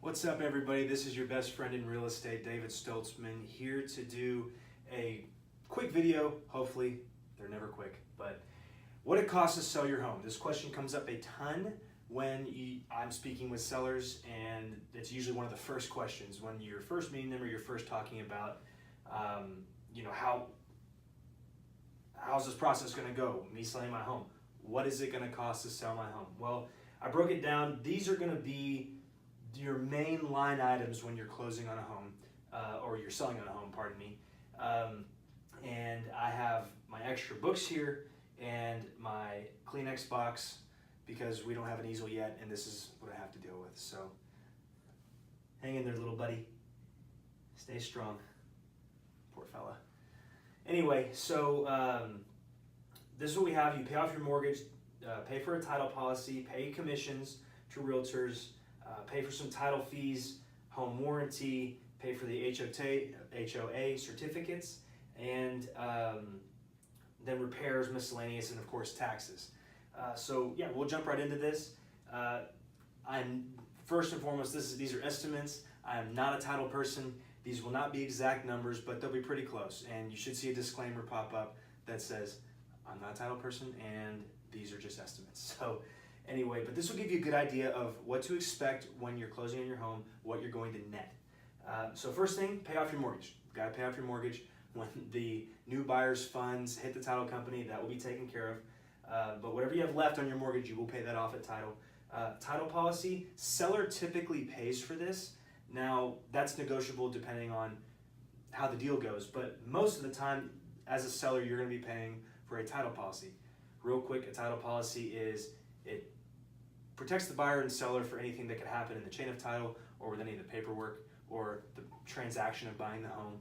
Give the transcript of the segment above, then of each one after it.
What's up, everybody? This is your best friend in real estate, David Stoltzman, here to do a quick video. Hopefully, they're never quick, but what it costs to sell your home. This question comes up a ton when I'm speaking with sellers, and it's usually one of the first questions when you're first meeting them or you're first talking about, how's this process going to go? Me selling my home. What is it going to cost to sell my home? Well, I broke it down. These are going to be your main line items when you're closing on a home, or you're selling on a home, pardon me. And I have my extra books here and my Kleenex box because we don't have an easel yet, and this is what I have to deal with. So hang in there, little buddy. Stay strong. Poor fella. Anyway, so this is what we have. You pay off your mortgage, pay for a title policy, pay commissions to realtors, pay for some title fees, home warranty, pay for the HOA certificates, and then repairs, miscellaneous, and of course taxes. So yeah, we'll jump right into this. I'm first and foremost, these are estimates. I am not a title person. These will not be exact numbers, but they'll be pretty close. And you should see a disclaimer pop up that says, I'm not a title person and these are just estimates. So anyway, but this will give you a good idea of what to expect when you're closing on your home, what you're going to net. So first thing, pay off your mortgage. You've got to pay off your mortgage. When the new buyer's funds hit the title company, that will be taken care of. But whatever you have left on your mortgage, you will pay that off at title. Title policy, seller typically pays for this. Now, that's negotiable depending on how the deal goes, but most of the time, as a seller, you're going to be paying for a title policy. Real quick, a title policy it protects the buyer and seller for anything that could happen in the chain of title or with any of the paperwork or the transaction of buying the home.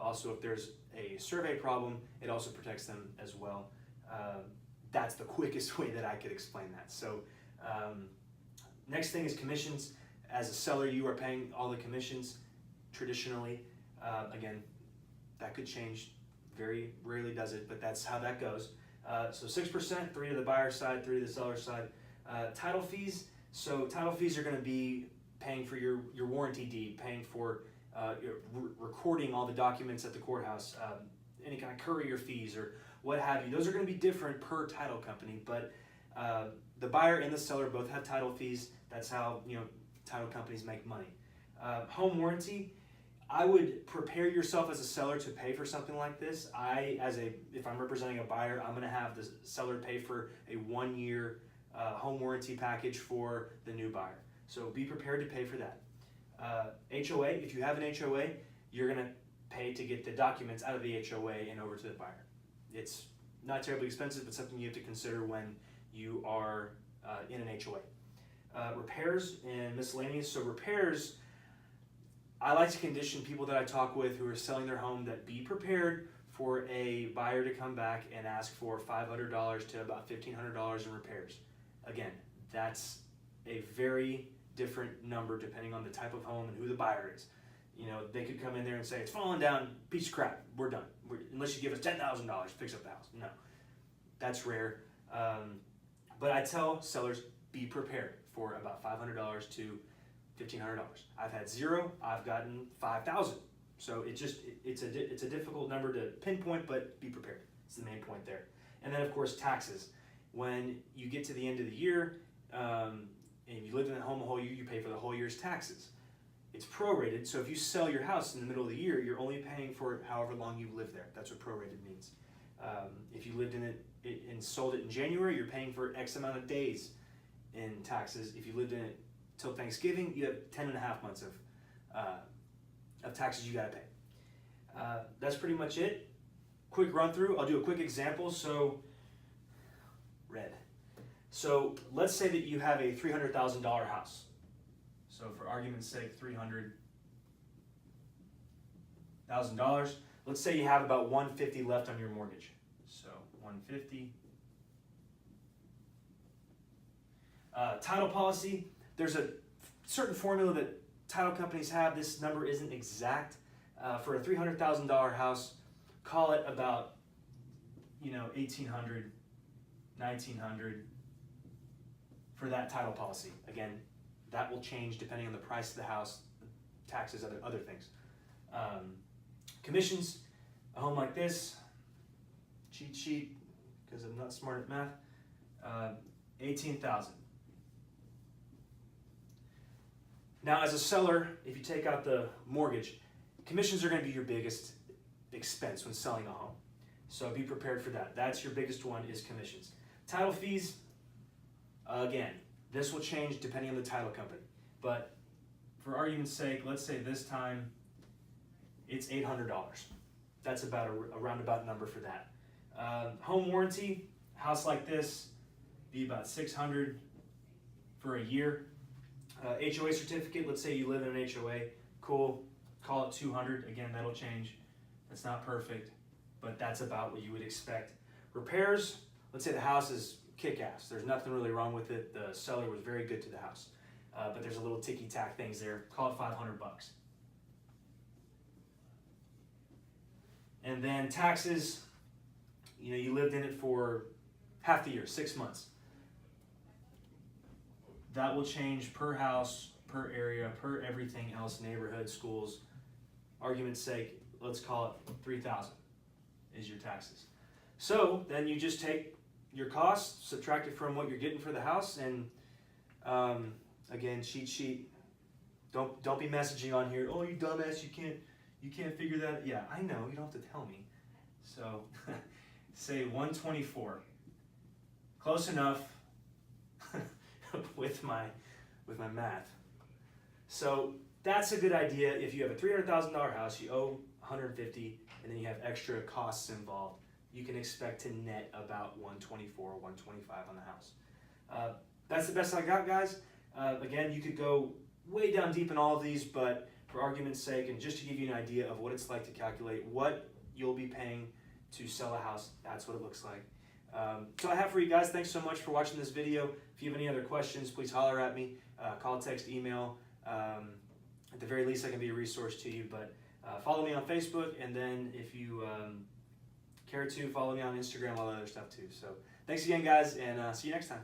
Also, if there's a survey problem, it also protects them as well. That's the quickest way that I could explain that. So next thing is commissions. As a seller, you are paying all the commissions traditionally. Again, that could change. Very rarely does it, but that's how that goes. So 6%, 3 to the buyer side, 3 to the seller side. Title fees. So title fees are going to be paying for your warranty deed, paying for recording all the documents at the courthouse, any kind of courier fees or what have you. Those are going to be different per title company, but the buyer and the seller both have title fees. That's how title companies make money. Home warranty. I would prepare yourself as a seller to pay for something like this. If I'm representing a buyer, I'm going to have the seller pay for a 1-year home warranty package for the new buyer. So be prepared to pay for that. HOA, if you have an HOA, you're going to pay to get the documents out of the HOA and over to the buyer. It's not terribly expensive, but something you have to consider when you are in an HOA. Repairs and miscellaneous. So repairs, I like to condition people that I talk with who are selling their home that be prepared for a buyer to come back and ask for $500 to about $1,500 in repairs. Again, that's a very different number depending on the type of home and who the buyer is. They could come in there and say, it's falling down, piece of crap, we're done. Unless you give us $10,000 to fix up the house. No, that's rare. But I tell sellers, be prepared for about $500 to $1,500. I've had 0, I've gotten 5,000. So it's a difficult number to pinpoint, but be prepared. It's the main point there. And then of course taxes. When you get to the end of the year and you lived in that home a whole year, you pay for the whole year's taxes. It's prorated, so if you sell your house in the middle of the year, you're only paying for however long you live there. That's what prorated means. If you lived in it and sold it in January, you're paying for X amount of days in taxes. If you lived in it till Thanksgiving, you have 10.5 months of taxes you gotta pay. That's pretty much it. Quick run through. I'll do a quick example. So, red. So let's say that you have a $300,000 house. So for argument's sake, $300,000. Let's say you have about $150 left on your mortgage. So $150. Title policy, there's a certain formula that title companies have. This number isn't exact. For a $300,000 house, call it about $1,800, $1,900 for that title policy. Again, that will change depending on the price of the house, taxes, other things. Commissions, a home like this, cheat sheet, because I'm not smart at math, $18,000. Now, as a seller, if you take out the mortgage, commissions are going to be your biggest expense when selling a home. So be prepared for that. That's your biggest one, is commissions. Title fees, again, this will change depending on the title company. But for argument's sake, let's say this time it's $800. That's about a roundabout number for that. Home warranty, house like this, be about $600 for a year. HOA certificate, let's say you live in an HOA, cool, call it $200. Again, that'll change. That's not perfect, but that's about what you would expect. Repairs, let's say the house is kick-ass. There's nothing really wrong with it. The seller was very good to the house, but there's a little ticky-tack things there. Call it $500. And then taxes, you lived in it for half the year, 6 months. That will change per house, per area, per everything else, neighborhood, schools. Argument's sake, let's call it $3,000 is your taxes. So then you just take your costs, subtract it from what you're getting for the house, and again, cheat sheet. Don't be messaging on here, oh, you dumbass, you can't figure that. Yeah, I know, you don't have to tell me. So say 124. Close enough with my math. So that's a good idea. If you have a $300,000 house, you owe $150, and then you have extra costs involved, you can expect to net about $124, $125 on the house. That's the best I got, guys. Again, you could go way down deep in all of these, but for argument's sake, and just to give you an idea of what it's like to calculate what you'll be paying to sell a house, that's what it looks like. So I have for you guys. Thanks so much for watching this video. If you have any other questions, please holler at me. Call, text, email. At the very least, I can be a resource to you. But follow me on Facebook, and then if you care to, follow me on Instagram, all that other stuff too. So thanks again, guys, and see you next time.